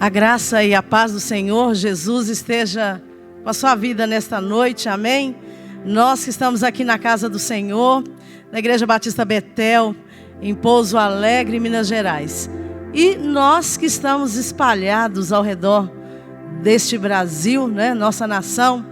A graça e a paz do Senhor Jesus esteja com a sua vida nesta noite, amém? Nós que estamos aqui na casa do Senhor, na Igreja Batista Betel, em Pouso Alegre, Minas Gerais. E nós que estamos espalhados ao redor deste Brasil, né, nossa nação,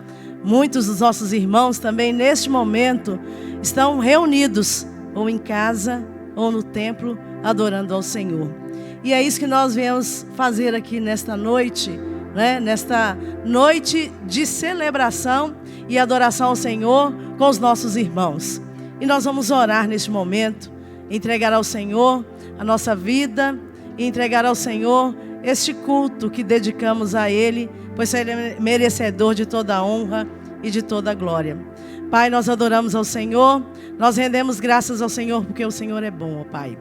muitos dos nossos irmãos também neste momento estão reunidos, ou em casa, ou no templo, adorando ao Senhor. E é isso que nós viemos fazer aqui nesta noite, né? Nesta noite de celebração e adoração ao Senhor com os nossos irmãos. E nós vamos orar neste momento, entregar ao Senhor a nossa vida e entregar ao Senhor este culto que dedicamos a Ele, pois Ele é merecedor de toda a honra e de toda a glória. Pai, nós adoramos ao Senhor, nós rendemos graças ao Senhor porque o Senhor é bom, ó Pai.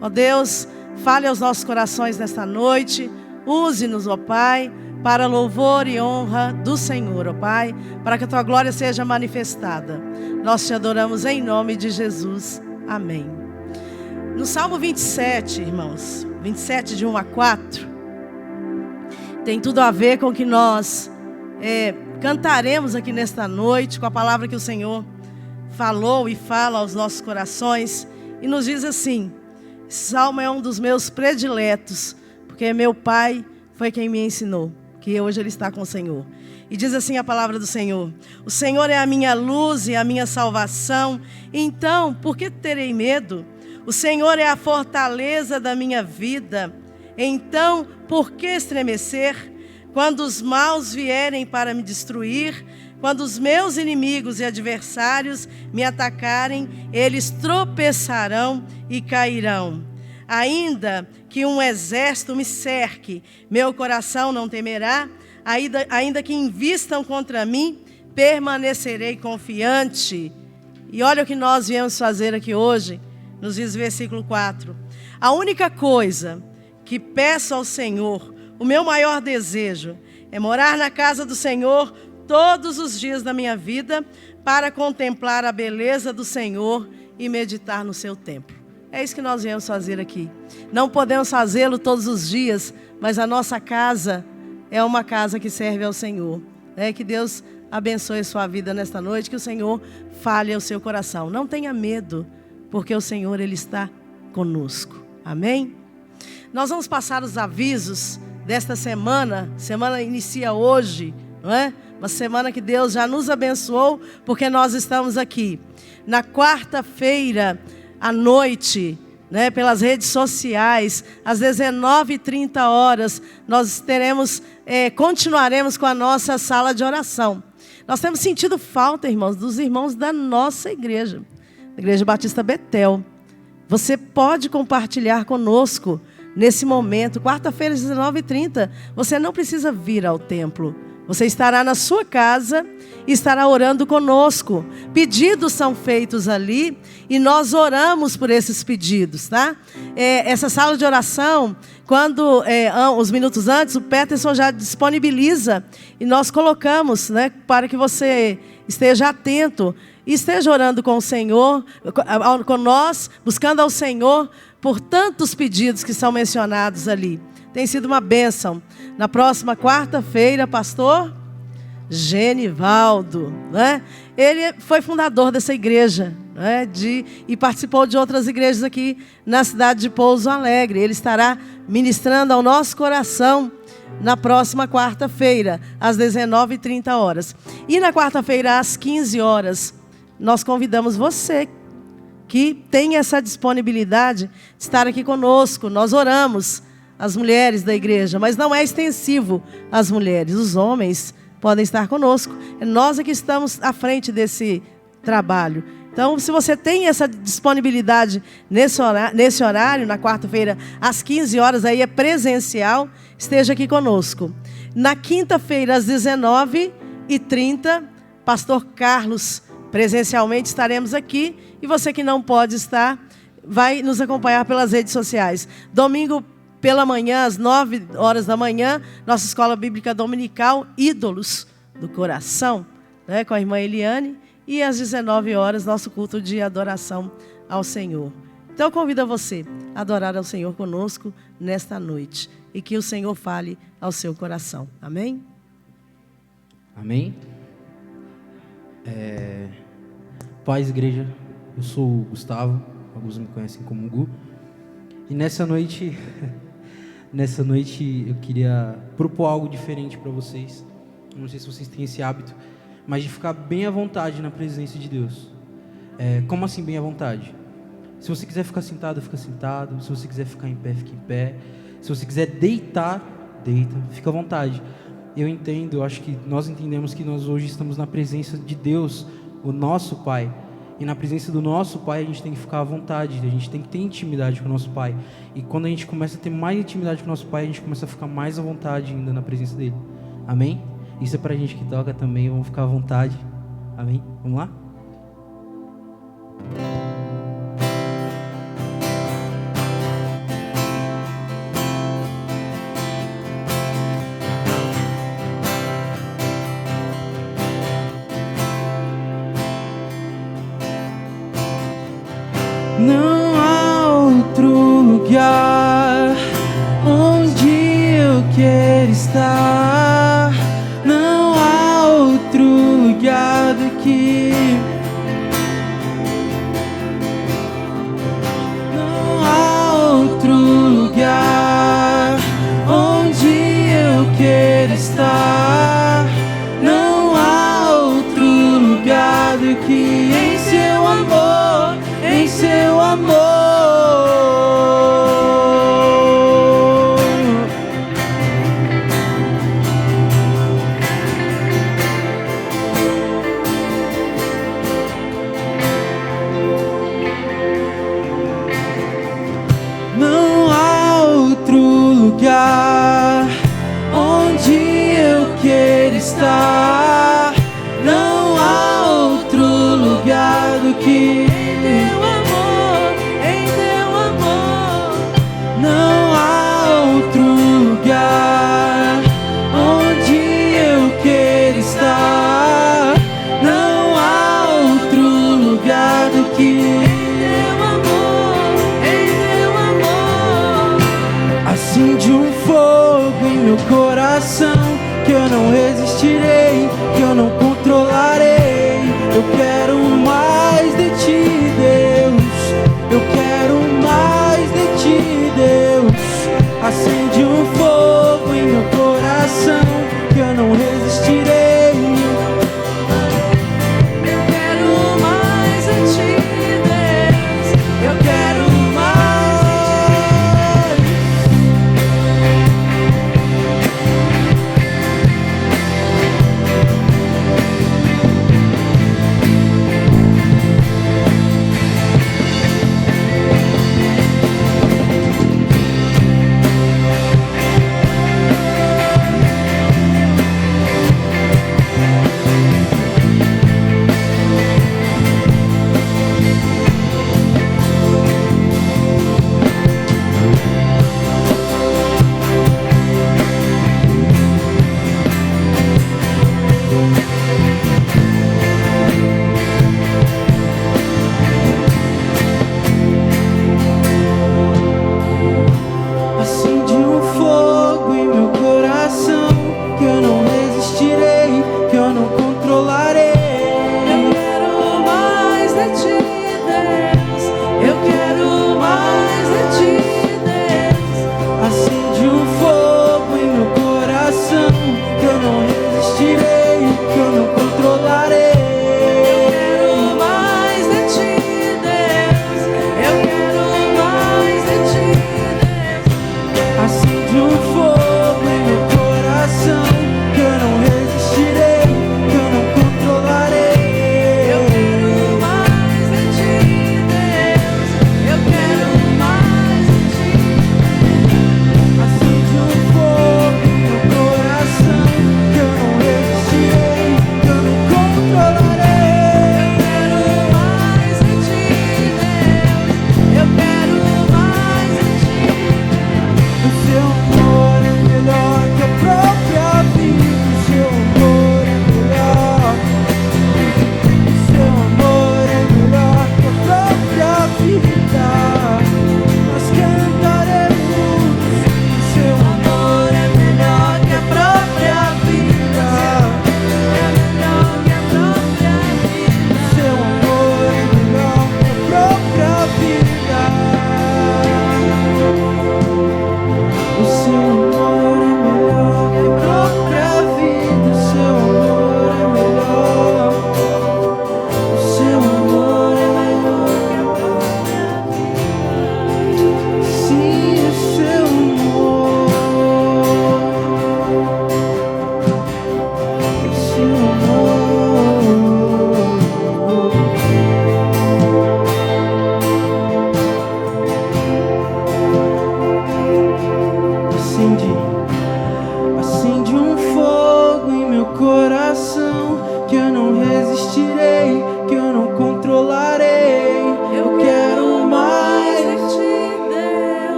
Ó Deus, fale aos nossos corações nesta noite, use-nos, ó Pai, para louvor e honra do Senhor, ó Pai, para que a Tua glória seja manifestada. Nós te adoramos em nome de Jesus. Amém. No Salmo 27, irmãos, 27 de 1 a 4, tem tudo a ver com o que nós cantaremos aqui nesta noite, com a palavra que o Senhor falou e fala aos nossos corações, e nos diz assim. Esse salmo é um dos meus prediletos, porque meu pai foi quem me ensinou, que hoje ele está com o Senhor. E diz assim a palavra do Senhor: o Senhor é a minha luz e a minha salvação, então por que terei medo? O Senhor é a fortaleza da minha vida, então por que estremecer? Quando os maus vierem para me destruir, quando os meus inimigos e adversários me atacarem, eles tropeçarão e cairão. Ainda que um exército me cerque, meu coração não temerá. Ainda que invistam contra mim, permanecerei confiante. E olha o que nós viemos fazer aqui hoje, nos diz o versículo 4. A única coisa que peço ao Senhor, o meu maior desejo, é morar na casa do Senhor todos os dias da minha vida, para contemplar a beleza do Senhor e meditar no seu templo. É isso que nós viemos fazer aqui. Não podemos fazê-lo todos os dias, mas a nossa casa é uma casa que serve ao Senhor. Que Deus abençoe a sua vida nesta noite, que o Senhor fale ao seu coração. Não tenha medo, porque o Senhor, Ele está conosco. Amém? Nós vamos passar os avisos desta semana. A semana inicia hoje, não é? Uma semana que Deus já nos abençoou, porque nós estamos aqui. Na quarta-feira, à noite, né, pelas redes sociais, às 19h30, nós continuaremos com a nossa sala de oração. Nós temos sentido falta, irmãos, dos irmãos da nossa igreja, a Igreja Batista Betel. Você pode compartilhar conosco nesse momento, quarta-feira, às 19h30. Você não precisa vir ao templo. Você estará na sua casa e estará orando conosco. Pedidos são feitos ali e nós oramos por esses pedidos, tá? Essa sala de oração, quando uns minutos antes, o Peterson já disponibiliza e nós colocamos, né, para que você esteja atento e esteja orando com o Senhor, com nós, buscando ao Senhor por tantos pedidos que são mencionados ali. Tem sido uma bênção. Na próxima quarta-feira, pastor Genivaldo, né? Ele foi fundador dessa igreja, né? E participou de outras igrejas aqui na cidade de Pouso Alegre. Ele estará ministrando ao nosso coração na próxima quarta-feira, às 19h30. E na quarta-feira, às 15h, nós convidamos você que tem essa disponibilidade de estar aqui conosco. Nós oramos as mulheres da igreja, mas não é extensivo às mulheres. Os homens podem estar conosco. É nós que estamos à frente desse trabalho. Então, se você tem essa disponibilidade nesse horário, na quarta-feira, às 15h, aí é presencial, esteja aqui conosco. Na quinta-feira, às 19h30, pastor Carlos, presencialmente estaremos aqui. E você que não pode estar, vai nos acompanhar pelas redes sociais. Domingo pela manhã, às 9h, nossa escola bíblica dominical, Ídolos do Coração, né, com a irmã Eliane. E às 19h, nosso culto de adoração ao Senhor. Então eu convido a você a adorar ao Senhor conosco nesta noite. E que o Senhor fale ao seu coração. Amém? Amém? Paz, igreja. Eu sou o Gustavo. Alguns me conhecem como Gu. E nessa noite eu queria propor algo diferente para vocês. Eu não sei se vocês têm esse hábito, mas de ficar bem à vontade na presença de Deus. Como assim bem à vontade? Se você quiser ficar sentado, fica sentado. Se você quiser ficar em pé, fica em pé. Se você quiser deitar, deita. Fica à vontade. Eu entendo, eu acho que nós entendemos que nós hoje estamos na presença de Deus, o nosso Pai. E na presença do nosso Pai a gente tem que ficar à vontade, a gente tem que ter intimidade com o nosso Pai. E quando a gente começa a ter mais intimidade com o nosso Pai, a gente começa a ficar mais à vontade ainda na presença dEle. Amém? Isso é pra gente que toca também, vamos ficar à vontade. Amém? Vamos lá? Não há outro lugar onde eu quero estar. Não há outro lugar daqui. Não há outro lugar onde eu quero estar. Não há outro lugar daqui. Em seu amor, em seu amor. Não há outro lugar onde eu quero estar. Não há outro lugar do que não há outro lugar onde eu quero estar. Não há outro lugar do que em teu amor. Acende um fogo em meu coração que eu não resistirei, que eu não controlarei. Eu quero mais de ti, Deus. Eu quero mais de ti, Deus. Acende um fogo em meu coração que eu não resistirei. Eu quero mais de ti, Deus. Eu quero mais.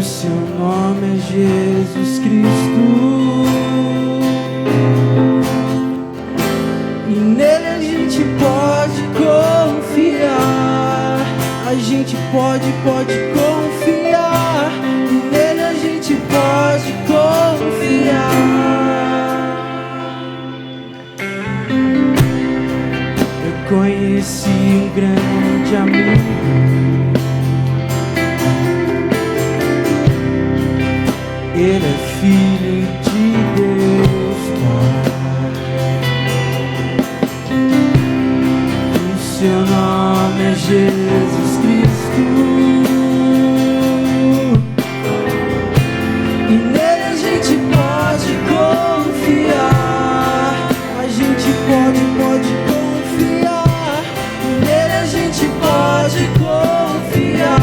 O seu nome é Jesus Cristo, e nele a gente pode confiar. A gente pode confiar, e nele a gente pode confiar. Eu conheci um grande amigo, ele é filho de Deus Pai. O seu nome é Jesus Cristo, e nele a gente pode confiar. A gente pode confiar, e nele a gente pode confiar.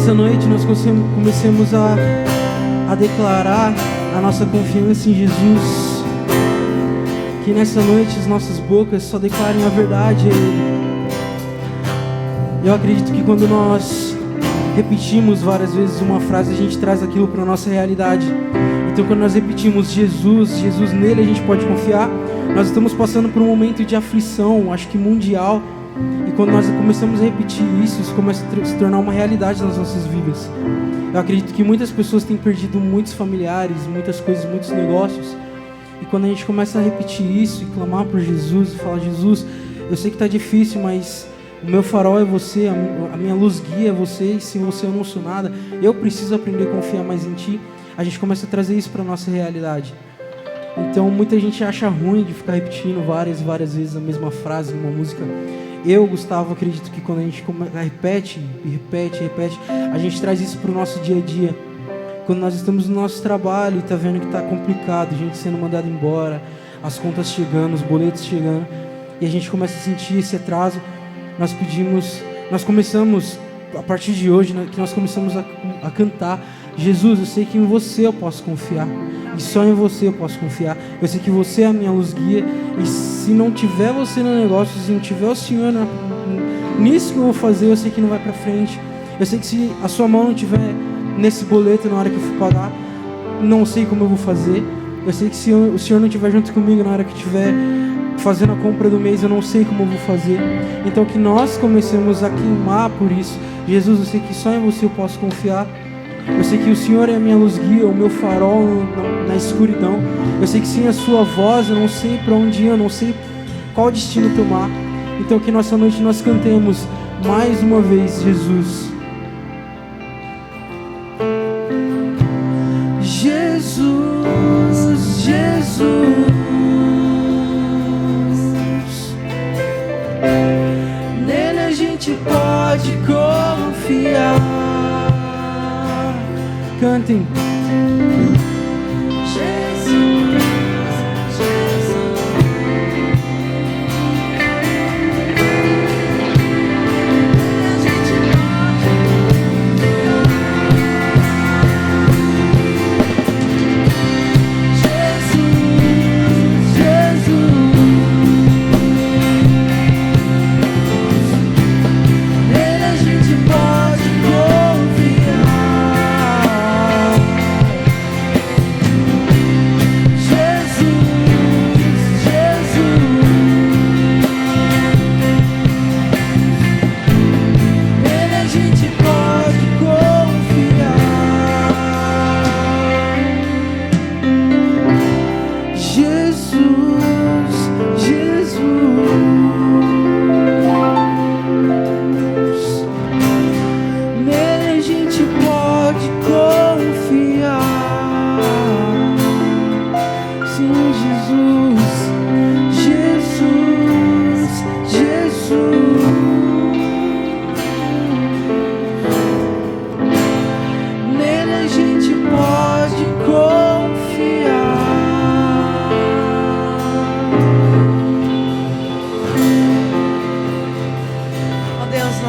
nessa noite nós comecemos a declarar a nossa confiança em Jesus. Que nessa noite as nossas bocas só declarem a verdade a Ele. Eu acredito que quando nós repetimos várias vezes uma frase, a gente traz aquilo para a nossa realidade. Então quando nós repetimos Jesus, nele a gente pode confiar. Nós estamos passando por um momento de aflição, acho que mundial. E quando nós começamos a repetir isso começa a se tornar uma realidade nas nossas vidas. Eu acredito que muitas pessoas têm perdido muitos familiares, muitas coisas, muitos negócios. E quando a gente começa a repetir isso e clamar por Jesus e falar: Jesus, eu sei que está difícil, mas o meu farol é você, a minha luz guia é você, e sem você eu não sou nada, eu preciso aprender a confiar mais em Ti. A gente começa a trazer isso para a nossa realidade. Então muita gente acha ruim de ficar repetindo várias e várias vezes a mesma frase numa música. Eu, Gustavo, acredito que quando a gente repete, a gente traz isso para o nosso dia a dia. Quando nós estamos no nosso trabalho e está vendo que está complicado, gente sendo mandada embora, as contas chegando, os boletos chegando, e a gente começa a sentir esse atraso, nós começamos, a partir de hoje, que nós começamos a cantar: Jesus, eu sei que em você eu posso confiar, e só em você eu posso confiar. Eu sei que você é a minha luz guia, e se não tiver você no negócio, se não tiver o Senhor nisso que eu vou fazer, eu sei que não vai para frente. Eu sei que se a sua mão não tiver nesse boleto na hora que eu for pagar, não sei como eu vou fazer. Eu sei que se o Senhor não estiver junto comigo na hora que eu estiver fazendo a compra do mês, eu não sei como eu vou fazer. Então que nós comecemos a queimar por isso. Jesus, eu sei que só em você eu posso confiar. Eu sei que o Senhor é a minha luz guia, o meu farol na escuridão. Eu sei que sem a sua voz eu não sei para onde ir, eu não sei qual destino tomar. Então que nessa noite nós cantemos mais uma vez: Jesus. Jesus, Jesus, nele a gente pode confiar. Cantem.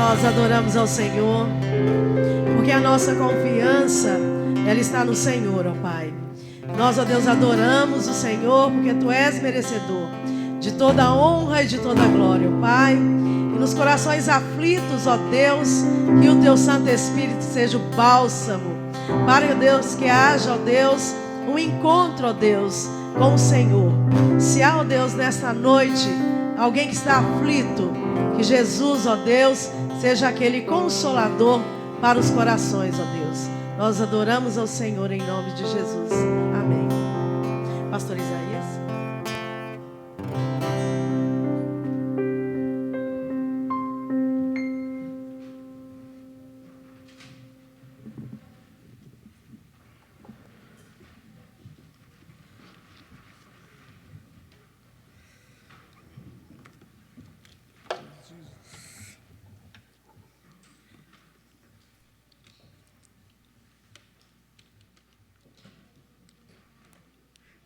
Nós adoramos ao Senhor, porque a nossa confiança, ela está no Senhor, ó Pai. Nós, ó Deus, adoramos o Senhor, porque Tu és merecedor de toda a honra e de toda a glória, ó Pai. E nos corações aflitos, ó Deus, que o Teu Santo Espírito seja o bálsamo, para, ó Deus, que haja, ó Deus, um encontro, ó Deus, com o Senhor. Se há, ó Deus, nesta noite, alguém que está aflito, que Jesus, ó Deus, seja aquele consolador para os corações, ó Deus. Nós adoramos ao Senhor em nome de Jesus. Amém. Pastor Isaías.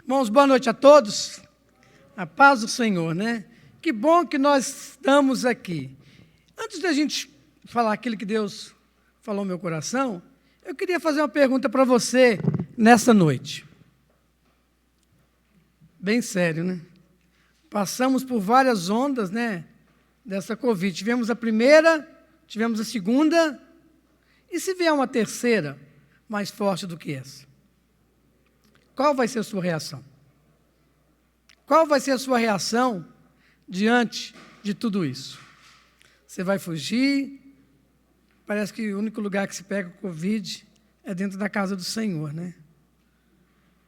Irmãos, boa noite a todos. A paz do Senhor, né? Que bom que nós estamos aqui. Antes da gente falar aquilo que Deus falou no meu coração, eu queria fazer uma pergunta para você nessa noite. Bem sério, né? Passamos por várias ondas, né? Dessa Covid. Tivemos a primeira, tivemos a segunda. E se vier uma terceira mais forte do que essa? Qual vai ser a sua reação? Qual vai ser a sua reação diante de tudo isso? Você vai fugir? Parece que o único lugar que se pega o Covid é dentro da casa do Senhor, né?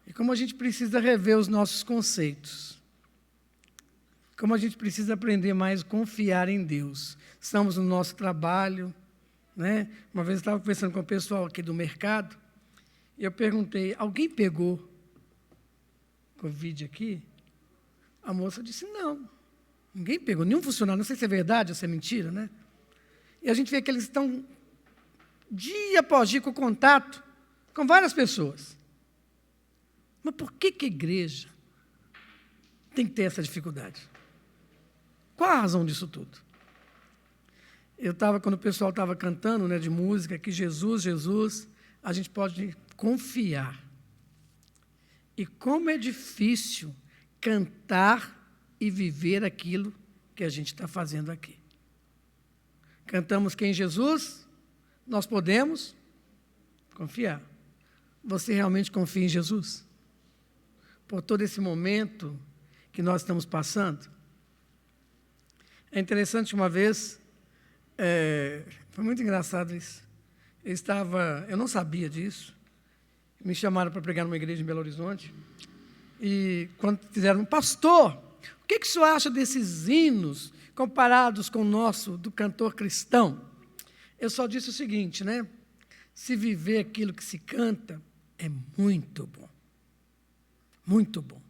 E como a gente precisa rever os nossos conceitos. Como a gente precisa aprender mais a confiar em Deus. Estamos no nosso trabalho, né? Uma vez eu estava conversando com o pessoal aqui do mercado, e eu perguntei, alguém pegou Covid aqui? A moça disse, não. Ninguém pegou, nenhum funcionário. Não sei se é verdade ou se é mentira, né? E a gente vê que eles estão, dia após dia, com contato com várias pessoas. Mas por que a igreja tem que ter essa dificuldade? Qual a razão disso tudo? Quando o pessoal estava cantando, né, de música, que Jesus, Jesus, a gente pode confiar. E como é difícil cantar e viver aquilo que a gente está fazendo aqui. Cantamos que em Jesus nós podemos confiar. Você realmente confia em Jesus? Por todo esse momento que nós estamos passando? É interessante, uma vez, foi muito engraçado isso. Eu não sabia disso, me chamaram para pregar numa igreja em Belo Horizonte, e quando fizeram, pastor, o que o senhor acha desses hinos comparados com o nosso, do cantor cristão? Eu só disse o seguinte, né? Se viver aquilo que se canta, é muito bom. Muito bom.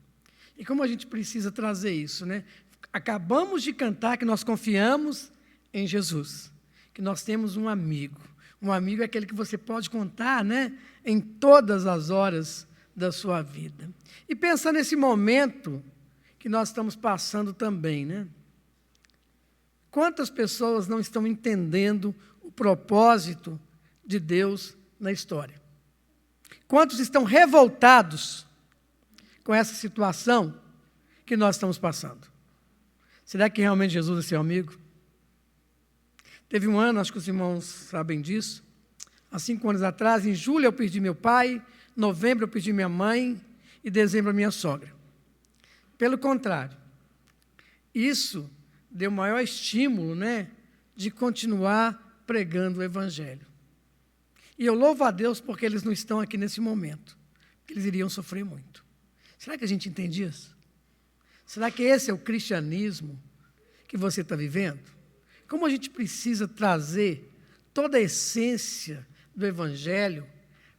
E como a gente precisa trazer isso, né? Acabamos de cantar que nós confiamos em Jesus, que nós temos um amigo. Um amigo é aquele que você pode contar, né? Em todas as horas da sua vida. E pensando nesse momento que nós estamos passando também, né? Quantas pessoas não estão entendendo o propósito de Deus na história? Quantos estão revoltados com essa situação que nós estamos passando? Será que realmente Jesus é seu amigo? Teve um ano, acho que os irmãos sabem disso, há 5 anos atrás, em julho eu perdi meu pai, novembro eu perdi minha mãe e dezembro a minha sogra. Pelo contrário, isso deu maior estímulo, né, de continuar pregando o Evangelho. E eu louvo a Deus porque eles não estão aqui nesse momento, porque eles iriam sofrer muito. Será que a gente entende isso? Será que esse é o cristianismo que você está vivendo? Como a gente precisa trazer toda a essência do Evangelho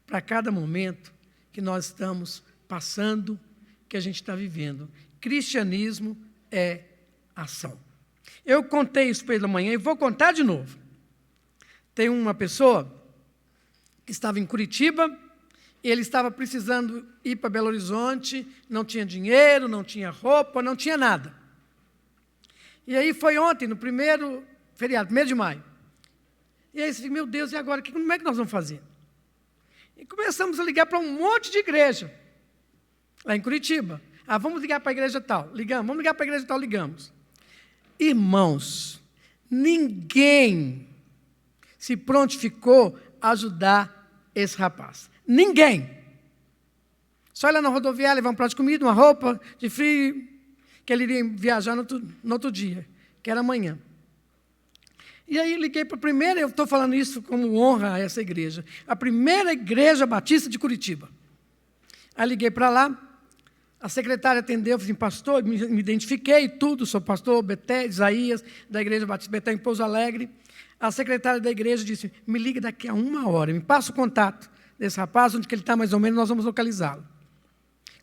para cada momento que nós estamos passando, que a gente está vivendo. Cristianismo é ação. Eu contei isso para ele amanhã e vou contar de novo. Tem uma pessoa que estava em Curitiba, e ele estava precisando ir para Belo Horizonte, não tinha dinheiro, não tinha roupa, não tinha nada. E aí foi ontem, no primeiro feriado, 1º de maio. E aí você fica, meu Deus, e agora? Como é que nós vamos fazer? E começamos a ligar para um monte de igreja, lá em Curitiba. Vamos ligar para a igreja tal, ligamos. Vamos ligar para a igreja tal, ligamos. Irmãos, ninguém se prontificou a ajudar esse rapaz. Ninguém. Só ir lá na rodoviária, levar um prato de comida, uma roupa de frio, que ele iria viajar no outro dia, que era amanhã. E aí liguei para a primeira, eu estou falando isso como honra a essa igreja, a primeira igreja batista de Curitiba. Aí liguei para lá, a secretária atendeu, falei assim, pastor, me identifiquei, tudo, sou pastor Beté, Isaías, da igreja batista Beté em Pouso Alegre. A secretária da igreja disse, me liga daqui a 1 hora, me passa o contato desse rapaz, onde que ele está mais ou menos, nós vamos localizá-lo.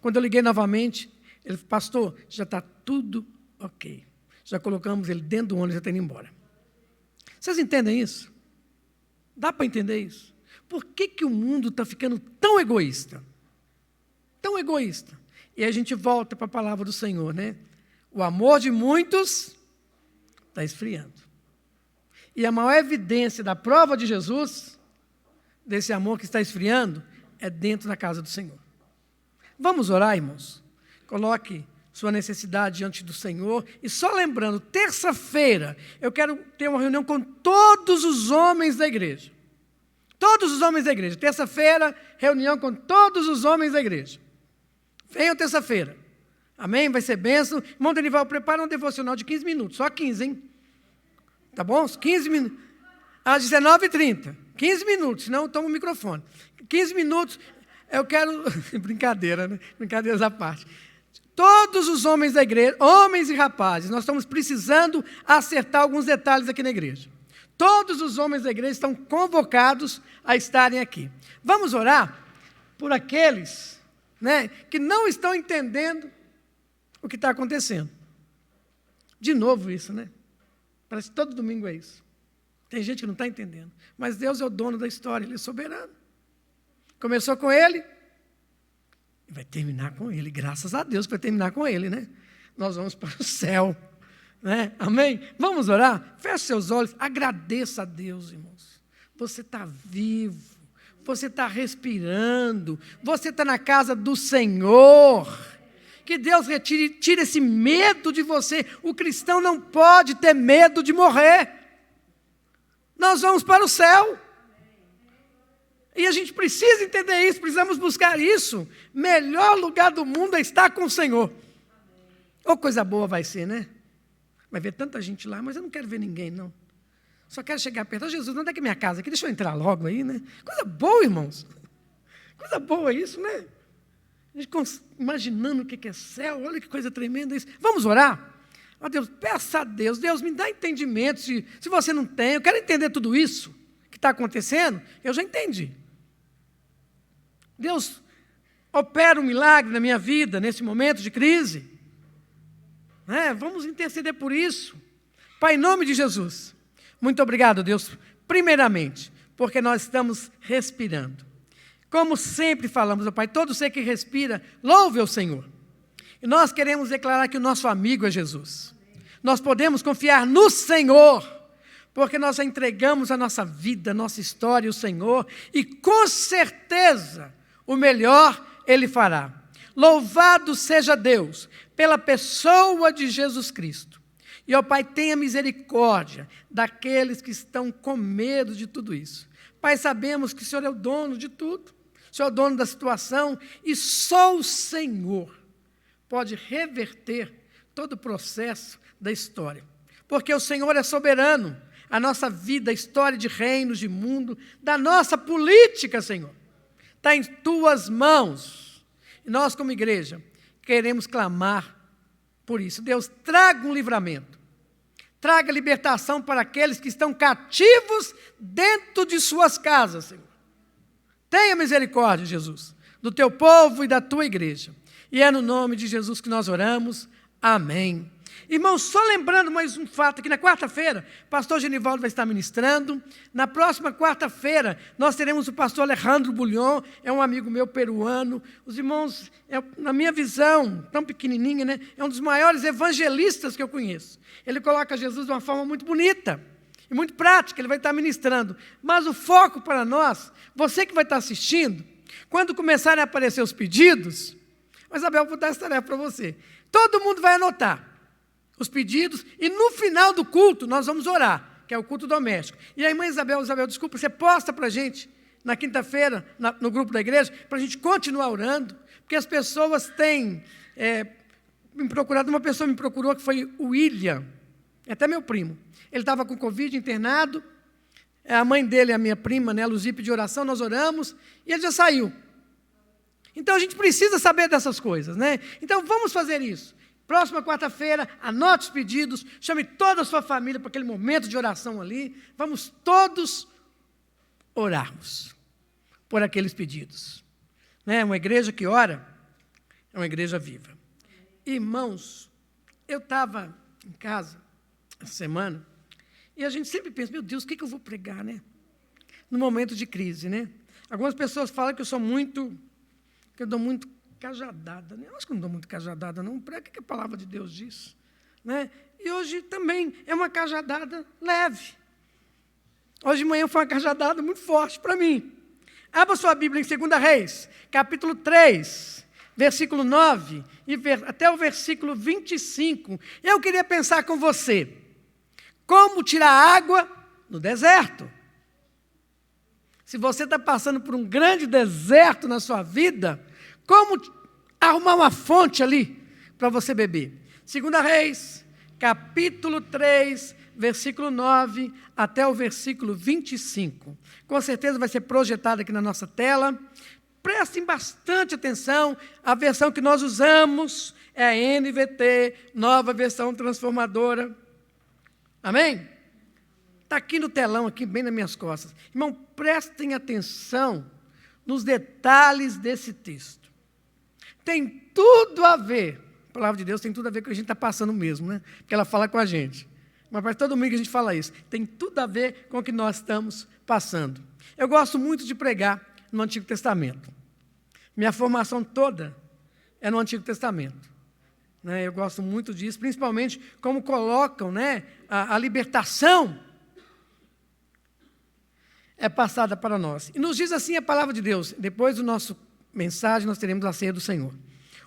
Quando eu liguei novamente, ele falou, pastor, já está tudo ok. Já colocamos ele dentro do ônibus e já está indo embora. Vocês entendem isso? Dá para entender isso? Por que o mundo está ficando tão egoísta? Tão egoísta. E aí a gente volta para a palavra do Senhor, né? O amor de muitos está esfriando. E a maior evidência da prova de Jesus, desse amor que está esfriando, é dentro da casa do Senhor. Vamos orar, irmãos? Coloque sua necessidade diante do Senhor. E só lembrando, terça-feira, eu quero ter uma reunião com todos os homens da igreja. Todos os homens da igreja. Terça-feira, reunião com todos os homens da igreja. Venham terça-feira. Amém? Vai ser bênção. Irmão Denival, prepara um devocional de 15 minutos. Só 15, hein? Tá bom? 15 minutos. Às 19h30. 15 minutos, senão eu tomo o microfone. 15 minutos. eu quero... Brincadeira, né? Brincadeiras à parte. Todos os homens da igreja, homens e rapazes, nós estamos precisando acertar alguns detalhes aqui na igreja. Todos os homens da igreja estão convocados a estarem aqui. Vamos orar por aqueles, né, que não estão entendendo o que está acontecendo. De novo isso, né? Parece que todo domingo é isso. Tem gente que não está entendendo. Mas Deus é o dono da história, Ele é soberano. Começou com Ele, e vai terminar com Ele. Graças a Deus vai terminar com Ele, né? Nós vamos para o céu, né? Amém? Vamos orar? Feche seus olhos, agradeça a Deus, irmãos. Você está vivo, você está respirando, você está na casa do Senhor. Que Deus tire esse medo de você. O cristão não pode ter medo de morrer. Nós vamos para o céu. E a gente precisa entender isso, precisamos buscar isso. Melhor lugar do mundo é estar com o Senhor. Ou coisa boa vai ser, né? Vai ver tanta gente lá, mas eu não quero ver ninguém, não. Só quero chegar perto. Jesus, onde é que é minha casa aqui? Deixa eu entrar logo aí, né? Coisa boa, irmãos. Coisa boa isso, né? A gente imaginando o que é céu, olha que coisa tremenda isso. Vamos orar? Ó Deus, peça a Deus, Deus me dá entendimento, se você não tem, eu quero entender tudo isso que está acontecendo, eu já entendi. Deus, opera um milagre na minha vida, nesse momento de crise. Vamos interceder por isso. Pai, em nome de Jesus, muito obrigado, Deus, primeiramente, porque nós estamos respirando. Como sempre falamos, Pai, todo ser que respira, louve ao Senhor. E nós queremos declarar que o nosso amigo é Jesus. Nós podemos confiar no Senhor, porque nós já entregamos a nossa vida, a nossa história ao Senhor, e com certeza o melhor Ele fará. Louvado seja Deus pela pessoa de Jesus Cristo. E, ó Pai, tenha misericórdia daqueles que estão com medo de tudo isso. Pai, sabemos que o Senhor é o dono de tudo. O Senhor é o dono da situação e só o Senhor pode reverter todo o processo da história. Porque o Senhor é soberano. A nossa vida, a história de reinos, de mundo, da nossa política, Senhor, está em Tuas mãos. E nós, como igreja, queremos clamar por isso. Deus, traga um livramento. Traga libertação para aqueles que estão cativos dentro de suas casas, Senhor. Tenha misericórdia, Jesus, do Teu povo e da Tua igreja. E é no nome de Jesus que nós oramos. Amém. Irmãos, só lembrando mais um fato, que na quarta-feira, o pastor Genivaldo vai estar ministrando. Na próxima quarta-feira, nós teremos o pastor Alejandro Bulhon, é um amigo meu peruano. Os irmãos, na minha visão, tão pequenininha, né, é um dos maiores evangelistas que eu conheço. Ele coloca Jesus de uma forma muito bonita e muito prática, ele vai estar ministrando. Mas o foco para nós, você que vai estar assistindo, quando começarem a aparecer os pedidos, a Isabel vou dar essa tarefa para você. Todo mundo vai anotar os pedidos, e no final do culto nós vamos orar, que é o culto doméstico. E a irmã Isabel, desculpa, você posta para a gente, na quinta-feira, no grupo da igreja, para a gente continuar orando, porque as pessoas têm me procurado, uma pessoa me procurou, que foi o William, até meu primo. Ele estava com Covid, internado, a mãe dele, a minha prima, né, a Luzi, pediu oração, nós oramos, e ele já saiu. Então a gente precisa saber dessas coisas, né? Então vamos fazer isso. Próxima quarta-feira, anote os pedidos, chame toda a sua família para aquele momento de oração ali. Vamos todos orarmos por aqueles pedidos. Né? Uma igreja que ora é uma igreja viva. Irmãos, eu estava em casa essa semana e a gente sempre pensa, meu Deus, o que eu vou pregar, né? No momento de crise, né? Algumas pessoas falam que eu dou muito cajadada, né? Eu acho que não dou muito cajadada, não. Para que a palavra de Deus diz? Né? E hoje também é uma cajadada leve. Hoje de manhã foi uma cajadada muito forte para mim. Abra sua Bíblia em 2 Reis, capítulo 3, versículo 9, até o versículo 25. Eu queria pensar com você, como tirar água no deserto. Se você está passando por um grande deserto na sua vida, como arrumar uma fonte ali para você beber? 2 Reis, capítulo 3, versículo 9 até o versículo 25. Com certeza vai ser projetado aqui na nossa tela. prestem bastante atenção, a versão que nós usamos é a NVT, Nova Versão Transformadora. Amém? Está aqui no telão, aqui bem nas minhas costas. Irmão, prestem atenção nos detalhes desse texto. Tem tudo a ver, a palavra de Deus tem tudo a ver com o que a gente está passando mesmo, né? Porque ela fala com a gente. Mas para todo domingo a gente fala isso. Tem tudo a ver com o que nós estamos passando. Eu gosto muito de pregar no Antigo Testamento. Minha formação toda é no Antigo Testamento. Eu gosto muito disso, principalmente como colocam, né, a libertação é passada para nós. E nos diz assim a palavra de Deus. Depois do nosso mensagem, nós teremos a ceia do Senhor.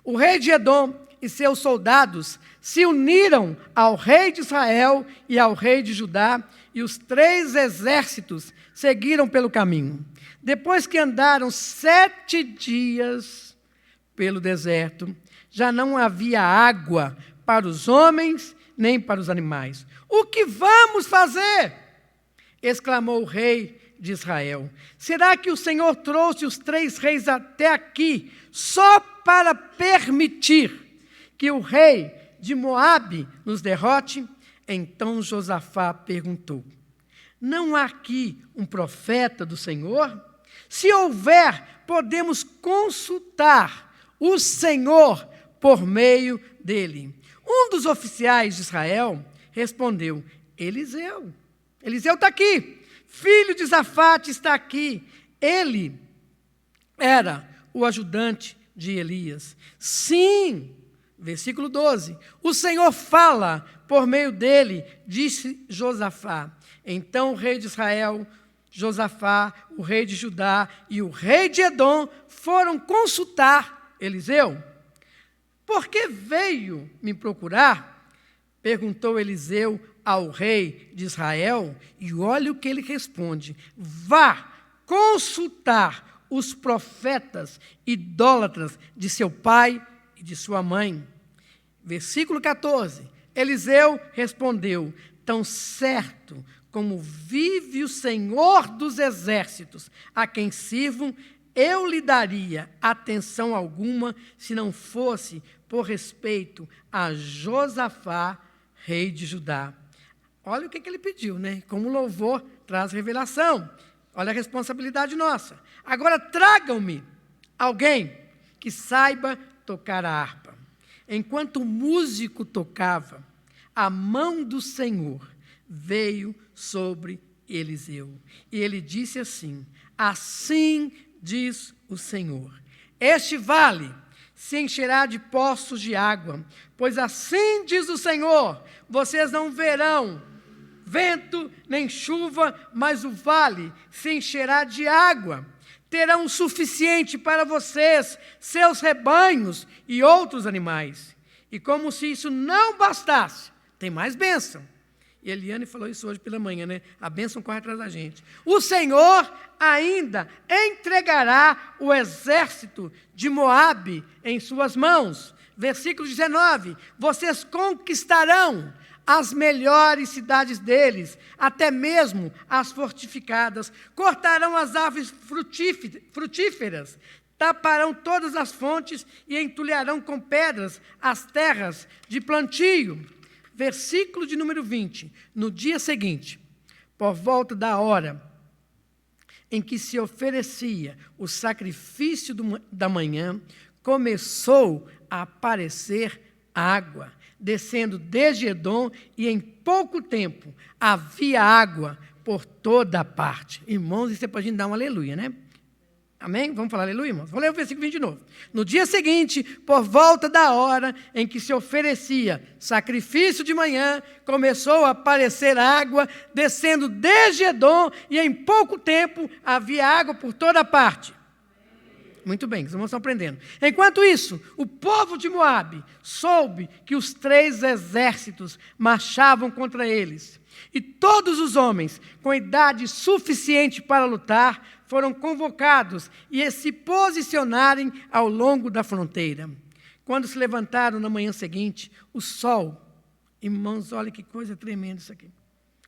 O rei de Edom e seus soldados se uniram ao rei de Israel e ao rei de Judá, e os 3 exércitos seguiram pelo caminho. Depois que andaram 7 dias pelo deserto, já não havia água para os homens nem para os animais. O que vamos fazer? Exclamou o rei de Israel. Será que o Senhor trouxe os 3 reis até aqui só para permitir que o rei de Moabe nos derrote? Então Josafá perguntou: não há aqui um profeta do Senhor? Se houver, podemos consultar o Senhor por meio dele. Um dos oficiais de Israel respondeu: Eliseu. Eliseu está aqui. Filho de Safate está aqui. Ele era o ajudante de Elias. Sim, versículo 12. O Senhor fala por meio dele, disse Josafá. Então o rei de Israel, Josafá, o rei de Judá e o rei de Edom foram consultar Eliseu. Por que veio me procurar? Perguntou Eliseu ao rei de Israel, e olha o que ele responde: vá consultar os profetas idólatras de seu pai e de sua mãe. Versículo 14, Eliseu respondeu: tão certo como vive o Senhor dos exércitos, a quem sirvo, eu lhe daria atenção alguma, se não fosse por respeito a Josafá, rei de Judá. Olha o que ele pediu, né? Como louvor traz revelação. Olha a responsabilidade nossa. Agora tragam-me alguém que saiba tocar a harpa. Enquanto o músico tocava, a mão do Senhor veio sobre Eliseu. E ele disse assim: assim diz o Senhor, este vale se encherá de poços de água, pois assim diz o Senhor, vocês não verão vento nem chuva, mas o vale se encherá de água. Terão o suficiente para vocês, seus rebanhos e outros animais. E como se isso não bastasse, tem mais bênção. E Eliane falou isso hoje pela manhã, né? A bênção corre atrás da gente. O Senhor ainda entregará o exército de Moabe em suas mãos. Versículo 19. Vocês conquistarão as melhores cidades deles, até mesmo as fortificadas. Cortarão as árvores frutíferas, taparão todas as fontes e entulharão com pedras as terras de plantio. Versículo de número 20. No dia seguinte, por volta da hora em que se oferecia o sacrifício da manhã, começou a aparecer água, descendo desde Edom, e em pouco tempo havia água por toda a parte. Irmãos, isso é para a gente dar um aleluia, né? Amém? Vamos falar aleluia, irmãos? Vou ler o versículo 20 de novo. No dia seguinte, por volta da hora em que se oferecia sacrifício de manhã, começou a aparecer água, descendo desde Edom, e em pouco tempo havia água por toda a parte. Muito bem, os irmãos estão aprendendo. Enquanto isso, o povo de Moabe soube que os 3 exércitos marchavam contra eles. E todos os homens com idade suficiente para lutar foram convocados e se posicionarem ao longo da fronteira. Quando se levantaram na manhã seguinte, o sol, irmãos, olha que coisa tremenda isso aqui.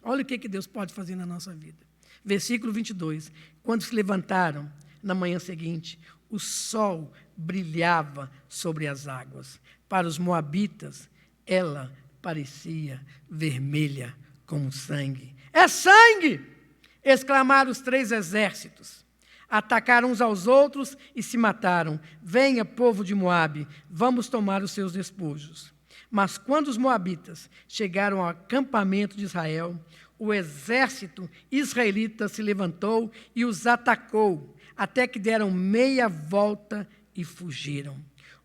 Olha o que Deus pode fazer na nossa vida. Versículo 22. Quando se levantaram na manhã seguinte, o sol brilhava sobre as águas. Para os moabitas, ela parecia vermelha como sangue. É sangue! Exclamaram os 3 exércitos. Atacaram uns aos outros e se mataram. Venha, povo de Moabe, vamos tomar os seus despojos. Mas quando os moabitas chegaram ao acampamento de Israel, o exército israelita se levantou e os atacou, até que deram meia volta e fugiram.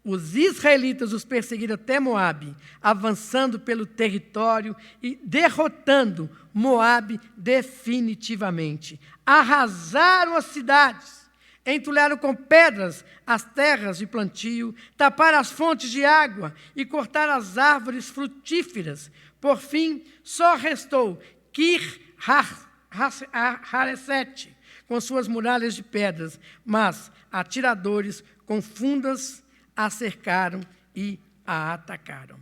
Os israelitas os perseguiram até Moabe, avançando pelo território e derrotando Moabe definitivamente. Arrasaram as cidades, entulharam com pedras as terras de plantio, taparam as fontes de água e cortaram as árvores frutíferas. Por fim, só restou Kir-Haresete, com suas muralhas de pedras, mas atiradores com fundas a cercaram e a atacaram.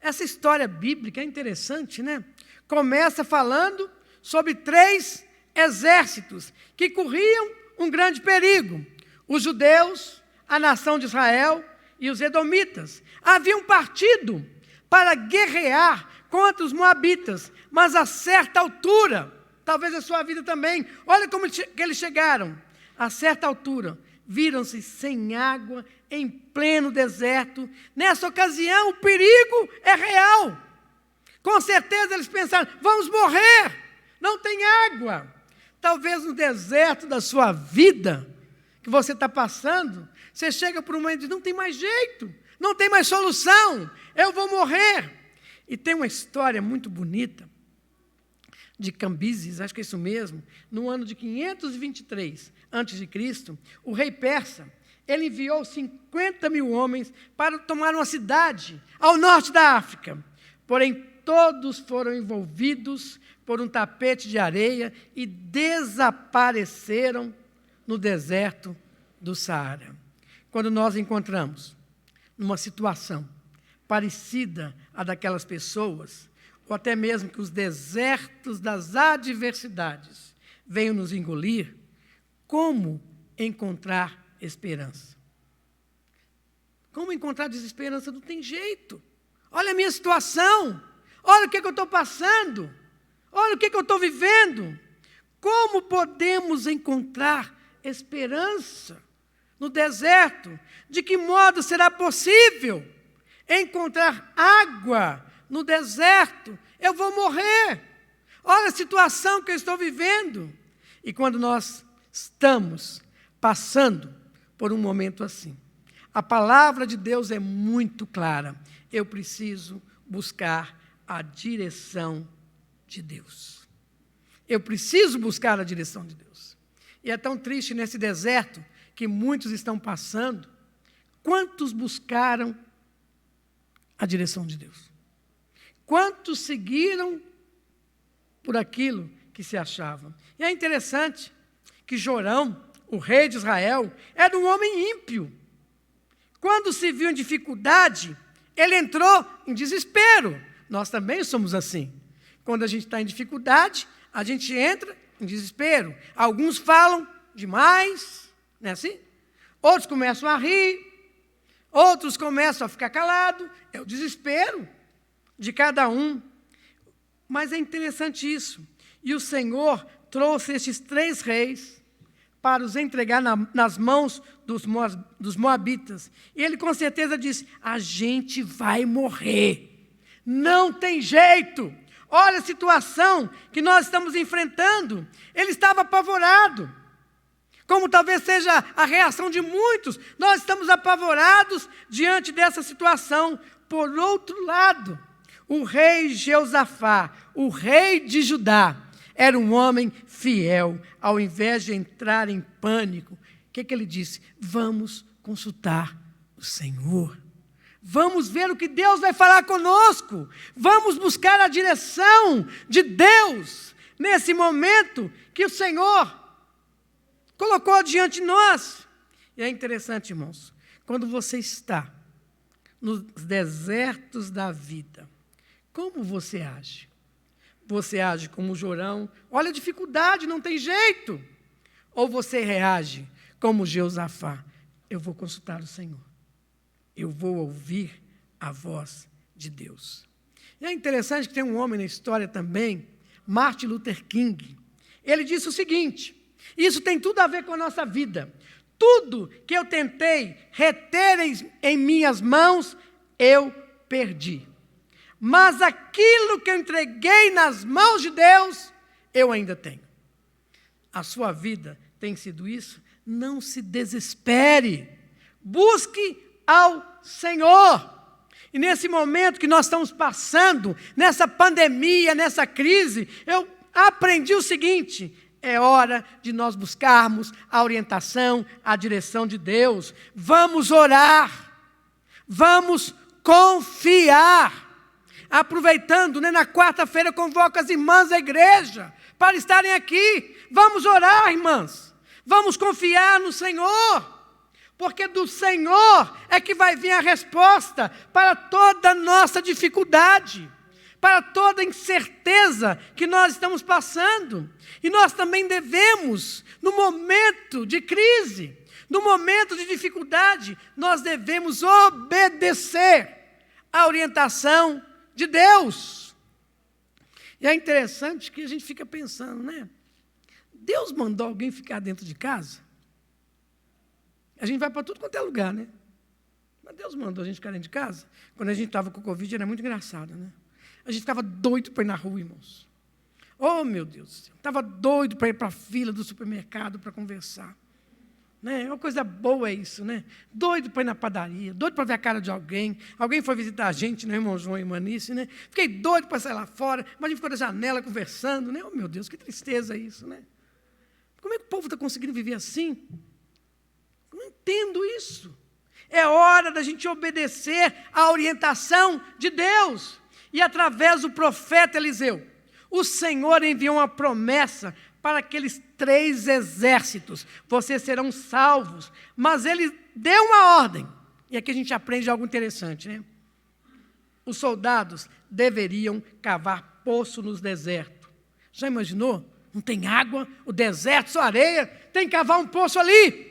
Essa história bíblica é interessante, né? Começa falando sobre 3 exércitos que corriam um grande perigo. Os judeus, a nação de Israel e os edomitas. Haviam partido para guerrear contra os moabitas, mas a certa altura, talvez a sua vida também, olha como que eles chegaram. A certa altura, viram-se sem água, em pleno deserto. Nessa ocasião, o perigo é real. Com certeza eles pensaram, vamos morrer, não tem água. Talvez no deserto da sua vida, que você está passando, você chega para um momento e diz, não tem mais jeito, não tem mais solução, eu vou morrer. E tem uma história muito bonita de Cambises, acho que é isso mesmo, no ano de 523 a.C., o rei persa, ele enviou 50.000 homens para tomar uma cidade ao norte da África. Porém, todos foram envolvidos por um tapete de areia e desapareceram no deserto do Saara. Quando nós encontramos numa situação parecida à daquelas pessoas, ou até mesmo que os desertos das adversidades venham nos engolir, como encontrar esperança? Como encontrar desesperança? Não tem jeito. Olha a minha situação, olha o que eu estou passando, olha o que eu estou vivendo. Como podemos encontrar esperança no deserto? De que modo será possível encontrar água no deserto? Eu vou morrer. Olha a situação que eu estou vivendo. E quando nós estamos passando por um momento assim, a palavra de Deus é muito clara. Eu preciso buscar a direção de Deus. Eu preciso buscar a direção de Deus. E é tão triste nesse deserto que muitos estão passando. Quantos buscaram a direção de Deus? Quantos seguiram por aquilo que se achavam? E é interessante que Jorão, o rei de Israel, era um homem ímpio. Quando se viu em dificuldade, ele entrou em desespero. Nós também somos assim. Quando a gente está em dificuldade, a gente entra em desespero. Alguns falam demais, não é assim? Outros começam a rir, outros começam a ficar calados. É o desespero de cada um. Mas é interessante isso. E o Senhor trouxe estes 3 reis para os entregar nas mãos dos moabitas. E ele com certeza disse, a gente vai morrer. Não tem jeito. Olha a situação que nós estamos enfrentando. Ele estava apavorado. Como talvez seja a reação de muitos. Nós estamos apavorados diante dessa situação. Por outro lado, o rei Jeosafá, o rei de Judá, era um homem fiel. Ao invés de entrar em pânico, o que ele disse? Vamos consultar o Senhor. Vamos ver o que Deus vai falar conosco. Vamos buscar a direção de Deus nesse momento que o Senhor colocou diante de nós. E é interessante, irmãos, quando você está nos desertos da vida, como você age? Você age como Jorão, olha a dificuldade, não tem jeito. Ou você reage como Jeosafá, eu vou consultar o Senhor. Eu vou ouvir a voz de Deus. E é interessante que tem um homem na história também, Martin Luther King. Ele disse o seguinte, isso tem tudo a ver com a nossa vida. Tudo que eu tentei reter em minhas mãos, eu perdi. Mas aquilo que eu entreguei nas mãos de Deus, eu ainda tenho. A sua vida tem sido isso? Não se desespere. Busque ao Senhor. E nesse momento que nós estamos passando, nessa pandemia, nessa crise, eu aprendi o seguinte: é hora de nós buscarmos a orientação, a direção de Deus. Vamos orar. Vamos confiar. Aproveitando, na quarta-feira eu convoco as irmãs da igreja para estarem aqui. Vamos orar, irmãs. Vamos confiar no Senhor. Porque do Senhor é que vai vir a resposta para toda a nossa dificuldade, para toda a incerteza que nós estamos passando. E nós também devemos, no momento de crise, no momento de dificuldade, nós devemos obedecer à orientação de Deus. E é interessante que a gente fica pensando, Deus mandou alguém ficar dentro de casa? A gente vai para tudo quanto é lugar, Mas Deus mandou a gente ficar dentro de casa? Quando a gente estava com o Covid, era muito engraçado, A gente ficava doido para ir na rua, irmãos. Oh, meu Deus do céu. Estava doido para ir para a fila do supermercado para conversar. É uma coisa boa isso, Doido para ir na padaria, doido para ver a cara de alguém. Alguém foi visitar a gente, irmão João e Manice, Fiquei doido para sair lá fora, mas a gente ficou na janela conversando, Oh, meu Deus, que tristeza isso, Como é que o povo está conseguindo viver assim? Não entendo isso. É hora da gente obedecer à orientação de Deus. E através do profeta Eliseu, o Senhor enviou uma promessa para aqueles 3 exércitos. Vocês serão salvos. Mas ele deu uma ordem. E aqui a gente aprende algo interessante, Os soldados deveriam cavar poço nos desertos. Já imaginou? Não tem água, o deserto, só areia, tem que cavar um poço ali.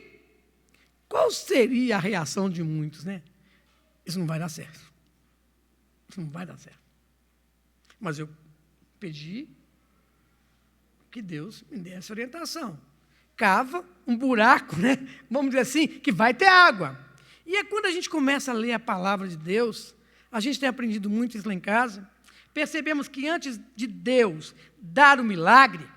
Qual seria a reação de muitos, Isso não vai dar certo. Isso não vai dar certo. Mas eu pedi que Deus me desse orientação. Cava um buraco, Vamos dizer assim, que vai ter água. E é quando a gente começa a ler a palavra de Deus, a gente tem aprendido muito isso lá em casa, percebemos que antes de Deus dar o milagre,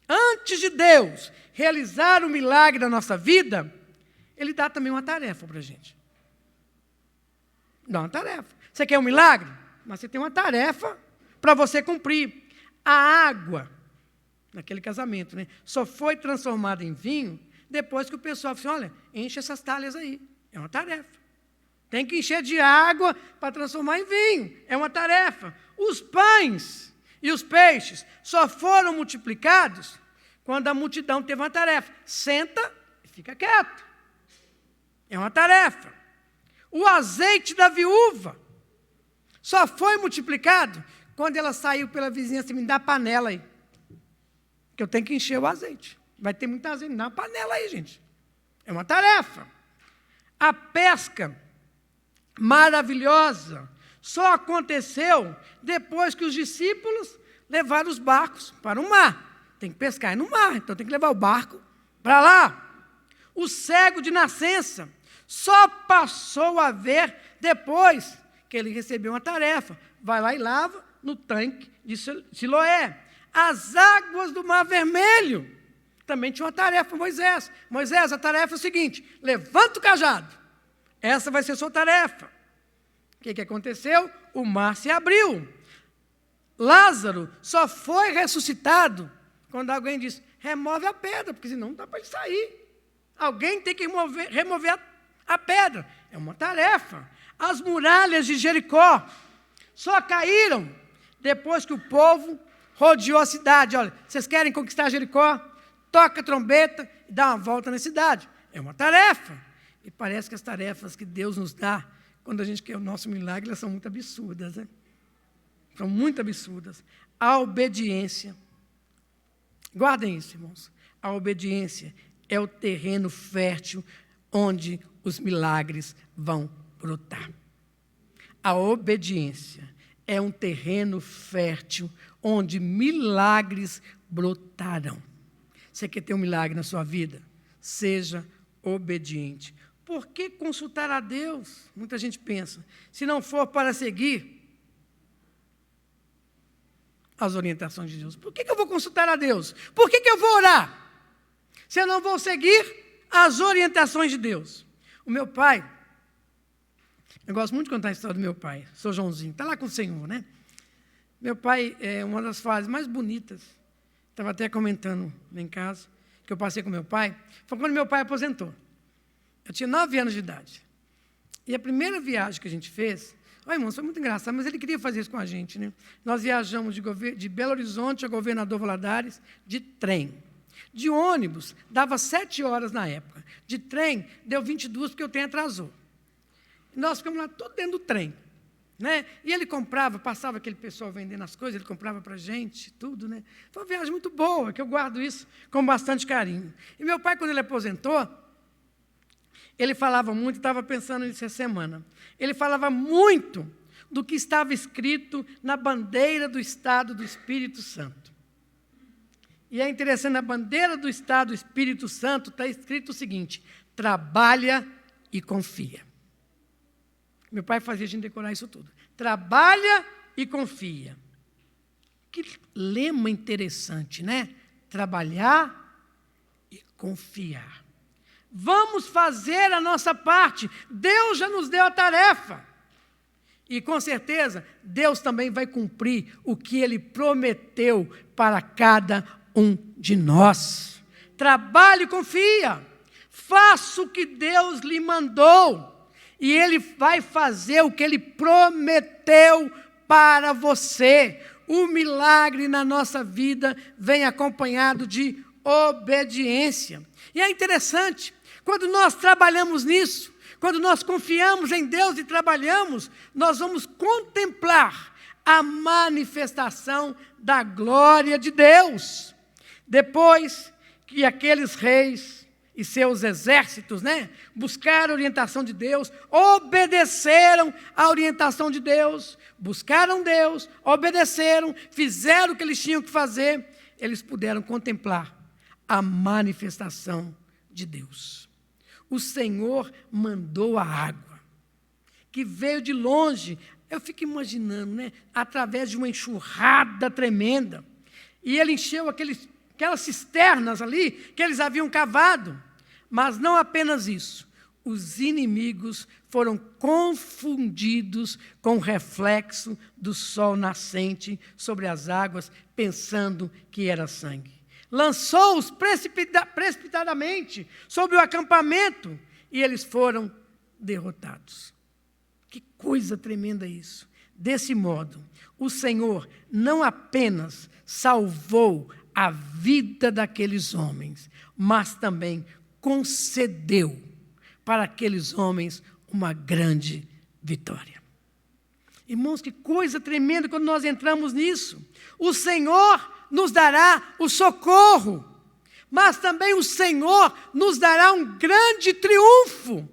antes de Deus realizar o milagre da nossa vida, Ele dá também uma tarefa para a gente. Dá uma tarefa. Você quer um milagre? Mas você tem uma tarefa para você cumprir. A água, naquele casamento, só foi transformada em vinho depois que o pessoal falou assim, olha, enche essas talhas aí. É uma tarefa. Tem que encher de água para transformar em vinho. É uma tarefa. Os pães e os peixes só foram multiplicados quando a multidão teve uma tarefa. Senta e fica quieto. É uma tarefa. O azeite da viúva só foi multiplicado quando ela saiu pela vizinhança e me dá a panela aí. Que eu tenho que encher o azeite. Vai ter muito azeite, me dá uma panela aí, gente. É uma tarefa. A pesca maravilhosa só aconteceu depois que os discípulos levaram os barcos para o mar. Tem que pescar no mar, então tem que levar o barco para lá. O cego de nascença só passou a ver depois que ele recebeu uma tarefa. Vai lá e lava no tanque de Siloé. As águas do Mar Vermelho também tinha uma tarefa para Moisés. Moisés, a tarefa é o seguinte, levanta o cajado. Essa vai ser a sua tarefa. O que aconteceu? O mar se abriu. Lázaro só foi ressuscitado quando alguém disse, remove a pedra, porque senão não dá para ele sair. Alguém tem que remover a pedra. É uma tarefa. As muralhas de Jericó só caíram depois que o povo rodeou a cidade. Olha, vocês querem conquistar Jericó? Toca a trombeta e dá uma volta na cidade. É uma tarefa. E parece que as tarefas que Deus nos dá, quando a gente quer o nosso milagre, elas são muito absurdas, São muito absurdas. A obediência. Guardem isso, irmãos. A obediência é o terreno fértil onde os milagres vão brotar. A obediência é um terreno fértil onde milagres brotarão. Você quer ter um milagre na sua vida? Seja obediente. Por que consultar a Deus? Muita gente pensa, se não for para seguir as orientações de Deus. Por que eu vou consultar a Deus? Por que eu vou orar? Se eu não vou seguir as orientações de Deus. O meu pai, eu gosto muito de contar a história do meu pai, sou Joãozinho, está lá com o Senhor, né? Meu pai, é uma das fases mais bonitas, estava até comentando lá em casa, que eu passei com meu pai, foi quando meu pai aposentou. Eu tinha 9 anos de idade. E a primeira viagem que a gente fez, irmãos, foi muito engraçado, mas ele queria fazer isso com a gente, né? Nós viajamos de Belo Horizonte a Governador Valadares de trem. De ônibus, dava 7 horas na época. De trem, deu 22, porque o trem atrasou. Nós ficamos lá tudo dentro do trem, né? E ele comprava, passava aquele pessoal vendendo as coisas, ele comprava para a gente, tudo, né? Foi uma viagem muito boa, que eu guardo isso com bastante carinho. E meu pai, quando ele aposentou, ele falava muito, estava pensando nisso essa semana, ele falava muito do que estava escrito na bandeira do Estado do Espírito Santo. E é interessante, na bandeira do Estado do Espírito Santo está escrito o seguinte: trabalha e confia. Meu pai fazia a gente decorar isso tudo. Trabalha e confia. Que lema interessante, né? Trabalhar e confiar. Vamos fazer a nossa parte. Deus já nos deu a tarefa. E, com certeza, Deus também vai cumprir o que Ele prometeu para cada um de nós. Trabalhe e confia. Faça o que Deus lhe mandou. E Ele vai fazer o que Ele prometeu para você. O milagre na nossa vida vem acompanhado de obediência. E é interessante, quando nós trabalhamos nisso, quando nós confiamos em Deus e trabalhamos, nós vamos contemplar a manifestação da glória de Deus. Depois que aqueles reis e seus exércitos, né, buscaram a orientação de Deus, obedeceram a orientação de Deus, buscaram Deus, obedeceram, fizeram o que eles tinham que fazer, eles puderam contemplar a manifestação de Deus. O Senhor mandou a água, que veio de longe. Eu fico imaginando, né, através de uma enxurrada tremenda, e Ele encheu aquelas cisternas ali que eles haviam cavado. Mas não apenas isso, os inimigos foram confundidos com o reflexo do sol nascente sobre as águas, pensando que era sangue. Lançou-os precipitadamente sobre o acampamento e eles foram derrotados. Que coisa tremenda isso! Desse modo, o Senhor não apenas salvou a vida daqueles homens, mas também concedeu para aqueles homens uma grande vitória. Irmãos, que coisa tremenda quando nós entramos nisso. O Senhor nos dará o socorro, mas também o Senhor nos dará um grande triunfo,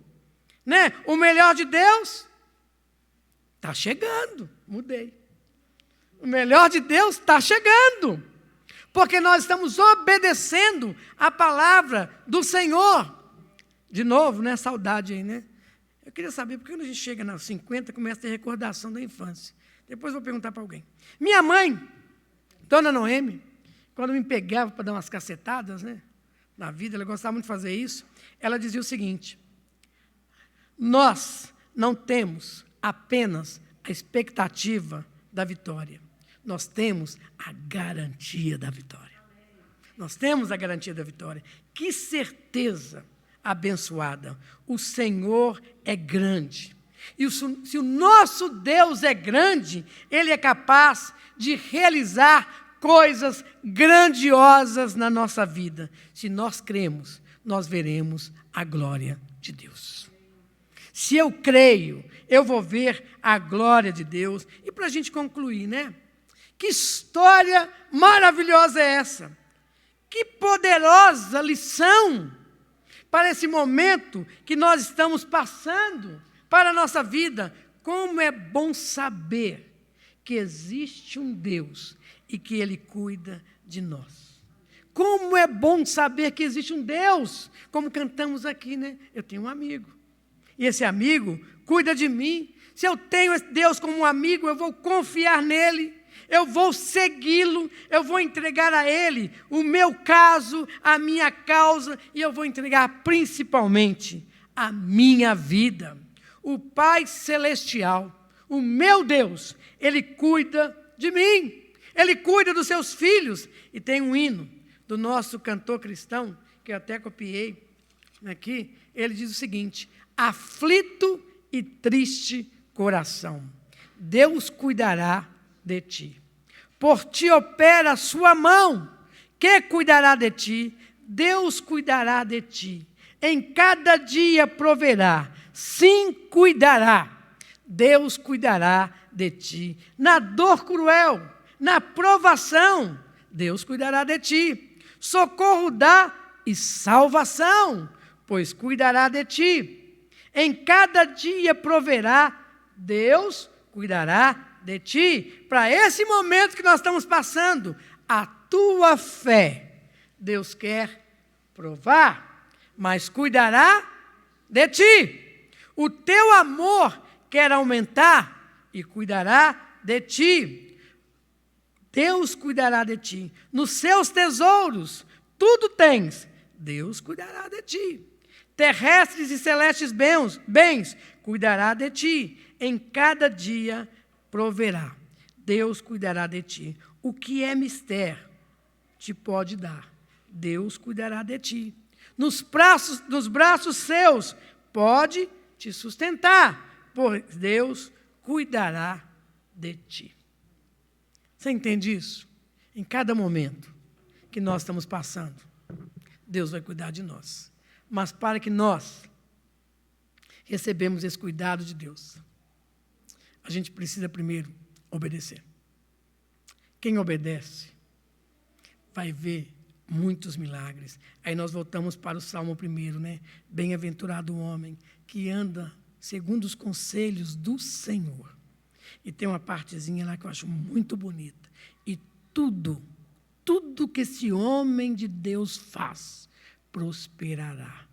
né? O melhor de Deus está chegando. Mudei. O melhor de Deus está chegando. Porque nós estamos obedecendo a palavra do Senhor. De novo, né? Saudade aí, né? Eu queria saber, por que quando a gente chega nos 50, começa a ter recordação da infância? Depois vou perguntar para alguém. Minha mãe, Dona Noemi, quando me pegava para dar umas cacetadas, né? Na vida, ela gostava muito de fazer isso. Ela dizia o seguinte: nós não temos apenas a expectativa da vitória. Nós temos a garantia da vitória. Nós temos a garantia da vitória. Que certeza abençoada. O Senhor é grande. E se o nosso Deus é grande, Ele é capaz de realizar coisas grandiosas na nossa vida. Se nós cremos, nós veremos a glória de Deus. Se eu creio, eu vou ver a glória de Deus. E para a gente concluir, né? Que história maravilhosa é essa? Que poderosa lição para esse momento que nós estamos passando, para a nossa vida. Como é bom saber que existe um Deus e que Ele cuida de nós. Como é bom saber que existe um Deus, como cantamos aqui, né? Eu tenho um amigo, e esse amigo cuida de mim. Se eu tenho esse Deus como um amigo, eu vou confiar nele, eu vou segui-lo, eu vou entregar a Ele o meu caso, a minha causa, e eu vou entregar principalmente a minha vida. O Pai Celestial, o meu Deus, Ele cuida de mim, Ele cuida dos seus filhos. E tem um hino do nosso cantor cristão, que eu até copiei aqui, ele diz o seguinte: aflito e triste coração, Deus cuidará de ti. Por ti opera a sua mão, que cuidará de ti? Deus cuidará de ti. Em cada dia proverá, sim, cuidará. Deus cuidará de ti. Na dor cruel, na provação, Deus cuidará de ti. Socorro dá e salvação, pois cuidará de ti. Em cada dia proverá, Deus cuidará de ti. Para esse momento que nós estamos passando, a tua fé, Deus quer provar, mas cuidará de ti. O teu amor quer aumentar e cuidará de ti. Deus cuidará de ti. Nos seus tesouros, tudo tens, Deus cuidará de ti. Terrestres e celestes bens, cuidará de ti. Em cada dia proverá, Deus cuidará de ti. O que é mister, te pode dar, Deus cuidará de ti. Nos braços seus, pode te sustentar, pois Deus cuidará de ti. Você entende isso? Em cada momento que nós estamos passando, Deus vai cuidar de nós. Mas para que nós recebemos esse cuidado de Deus, a gente precisa primeiro obedecer. Quem obedece vai ver muitos milagres. Aí nós voltamos para o Salmo 1, né? Bem-aventurado o homem que anda segundo os conselhos do Senhor. E tem uma partezinha lá que eu acho muito bonita. E tudo que esse homem de Deus faz, prosperará.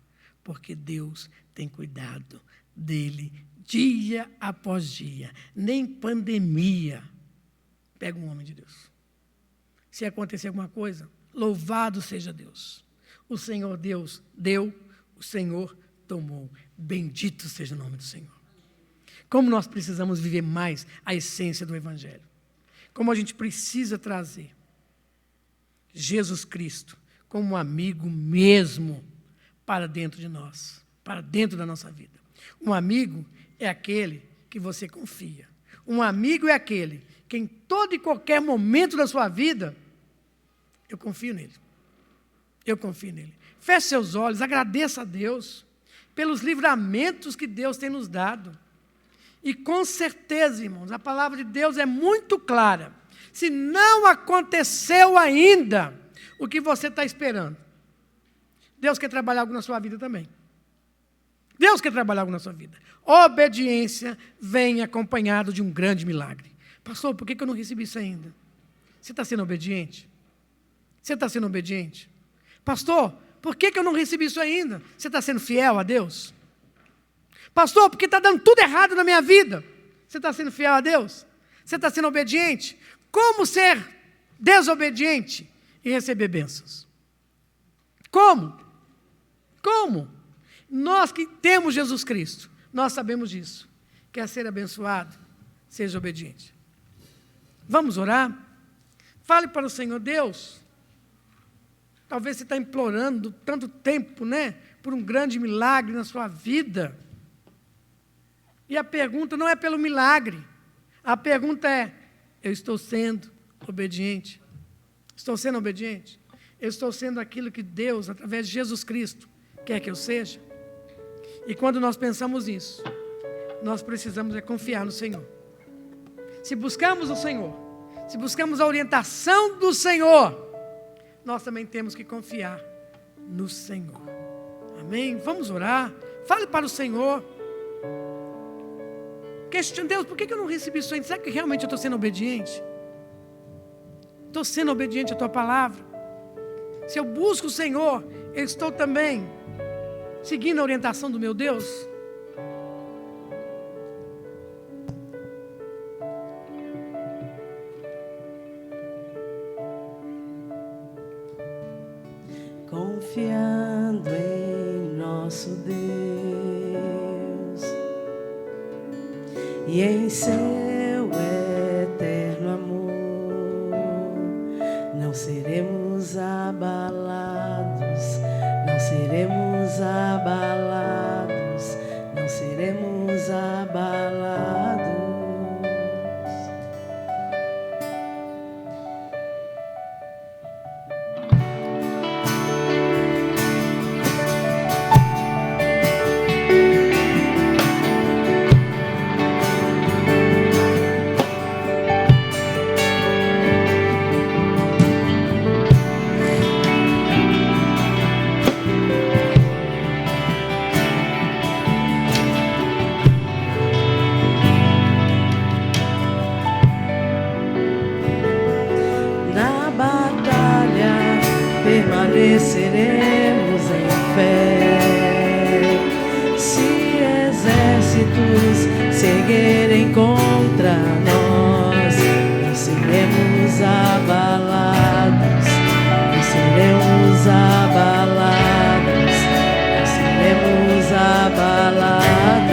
Porque Deus tem cuidado dele dia após dia. Nem pandemia pega um homem de Deus. Se acontecer alguma coisa, louvado seja Deus. O Senhor Deus deu, o Senhor tomou. Bendito seja o nome do Senhor. Como nós precisamos viver mais a essência do Evangelho. Como a gente precisa trazer Jesus Cristo como um amigo mesmo para dentro de nós, para dentro da nossa vida. Um amigo é aquele que você confia. Um amigo é aquele que em todo e qualquer momento da sua vida, eu confio nele. Eu confio nele. Feche seus olhos, agradeça a Deus pelos livramentos que Deus tem nos dado. E com certeza, irmãos, a palavra de Deus é muito clara. Se não aconteceu ainda o que você está esperando, Deus quer trabalhar algo na sua vida também. Deus quer trabalhar algo na sua vida. Obediência vem acompanhado de um grande milagre. Pastor, por que eu não recebi isso ainda? Você está sendo obediente? Você está sendo obediente? Pastor, por que eu não recebi isso ainda? Você está sendo fiel a Deus? Pastor, porque está dando tudo errado na minha vida. Você está sendo fiel a Deus? Você está sendo obediente? Como ser desobediente e receber bênçãos? Como? Como? Nós que temos Jesus Cristo, nós sabemos disso. Quer ser abençoado? Seja obediente. Vamos orar? Fale para o Senhor. Deus, talvez você está implorando tanto tempo, né? Por um grande milagre na sua vida. E a pergunta não é pelo milagre. A pergunta é, eu estou sendo obediente? Estou sendo obediente? Eu estou sendo aquilo que Deus, através de Jesus Cristo, quer que eu seja? E quando nós pensamos nisso, nós precisamos confiar no Senhor. Se buscamos o Senhor, se buscamos a orientação do Senhor, nós também temos que confiar no Senhor. Amém? Vamos orar. Fale para o Senhor. Questione, Deus, por que eu não recebi isso ainda? Será que realmente eu estou sendo obediente? Estou sendo obediente à tua palavra? Se eu busco o Senhor, eu estou também seguindo a orientação do meu Deus? Confiando em nosso Deus e em seu eterno amor, não seremos abalados, não seremos abalados, não seremos abalados. Permaneceremos em fé. Se exércitos se erguerem contra nós, não seremos abalados, não seremos abalados, não seremos abalados.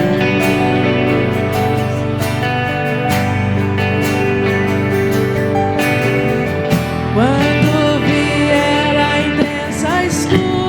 Quando vier a intensa escuridão,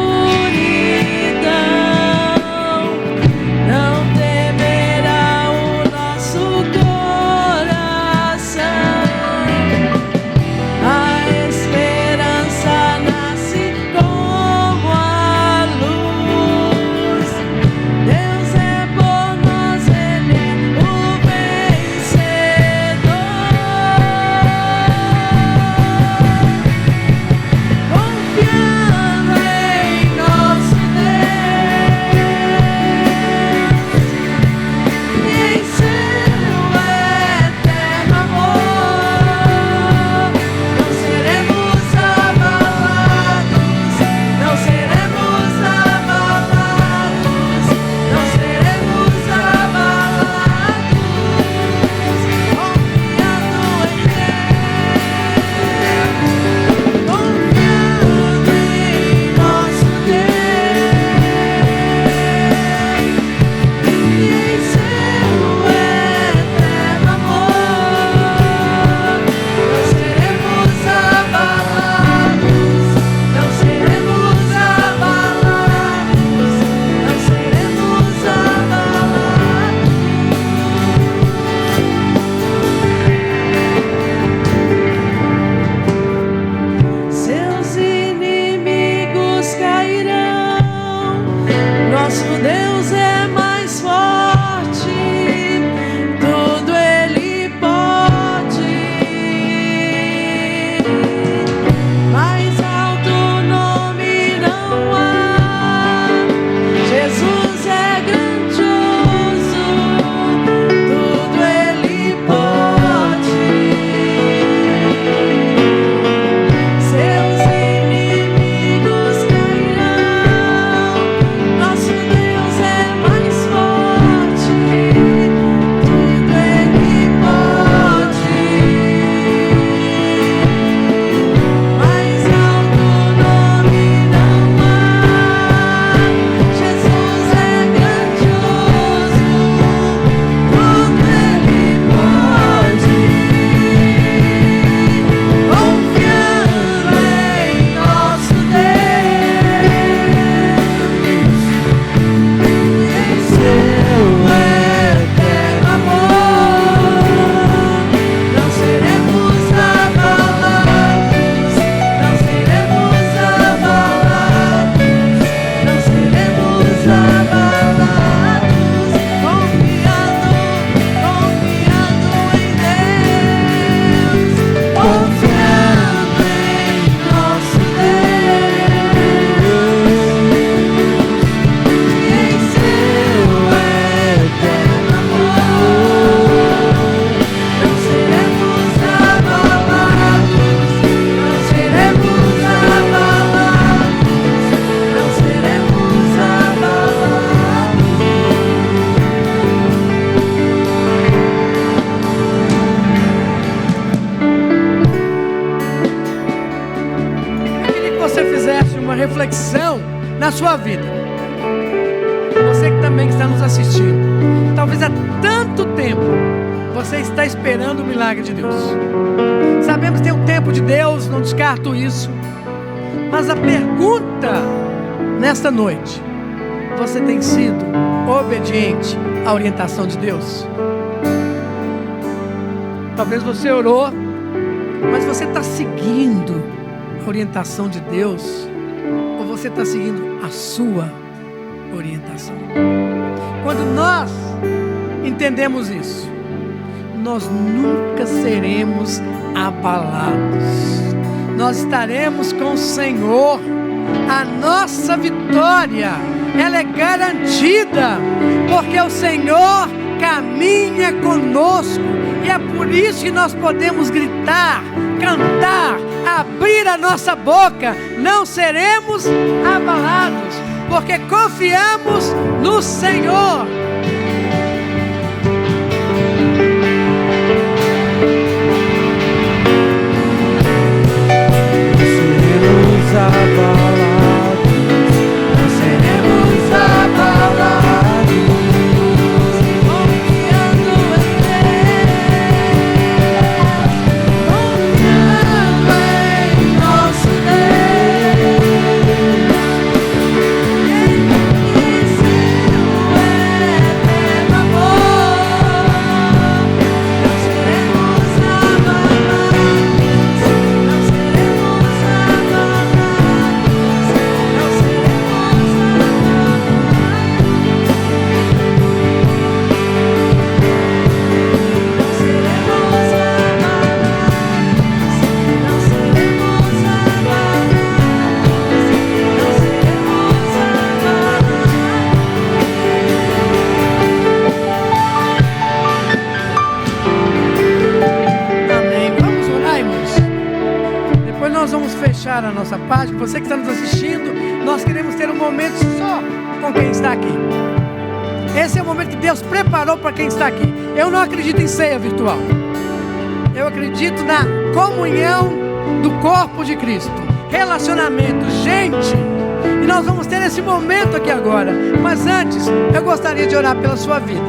reflexão na sua vida. Você que também está nos assistindo, talvez há tanto tempo você está esperando o milagre de Deus. Sabemos que tem um tempo de Deus, não descarto isso. Mas a pergunta nesta noite: você tem sido obediente à orientação de Deus? Talvez você orou, mas você está seguindo a orientação de Deus, ou você está seguindo a sua orientação? Quando nós entendemos isso, nós nunca seremos abalados. Nós estaremos com o Senhor. A nossa vitória, ela é garantida, porque o Senhor caminha conosco. E é por isso que nós podemos gritar, cantar, abrir a nossa boca. Não seremos abalados, porque confiamos no Senhor. A nossa página, você que está nos assistindo, nós queremos ter um momento só com quem está aqui. Esse é o momento que Deus preparou para quem está aqui. Eu não acredito em ceia virtual. Eu acredito na comunhão do corpo de Cristo, relacionamento, gente. E nós vamos ter esse momento aqui agora. Mas antes, eu gostaria de orar pela sua vida.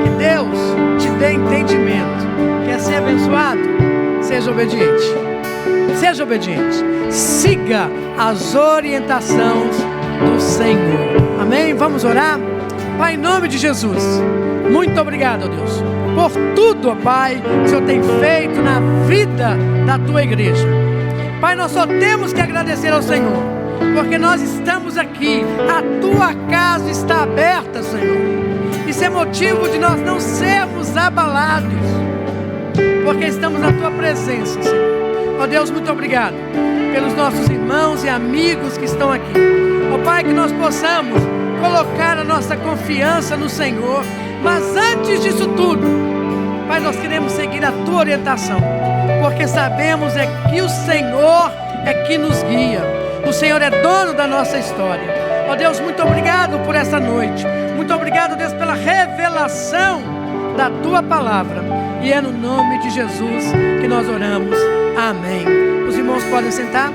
Que Deus te dê entendimento. Quer ser abençoado? Seja obediente. Seja obediente. Siga as orientações do Senhor. Amém? Vamos orar? Pai, em nome de Jesus, muito obrigado, ó Deus, por tudo, ó Pai, que o Senhor tem feito na vida da tua igreja. Pai, nós só temos que agradecer ao Senhor, porque nós estamos aqui. A tua casa está aberta, Senhor. Isso é motivo de nós não sermos abalados, porque estamos na tua presença, Senhor. Ó Deus, muito obrigado pelos nossos irmãos e amigos que estão aqui. Ó Pai, que nós possamos colocar a nossa confiança no Senhor. Mas antes disso tudo, Pai, nós queremos seguir a tua orientação, porque sabemos que o Senhor é que nos guia. O Senhor é dono da nossa história. Ó Deus, muito obrigado por essa noite. Muito obrigado, Deus, pela revelação da tua palavra. E é no nome de Jesus que nós oramos. Amém. Os irmãos podem sentar.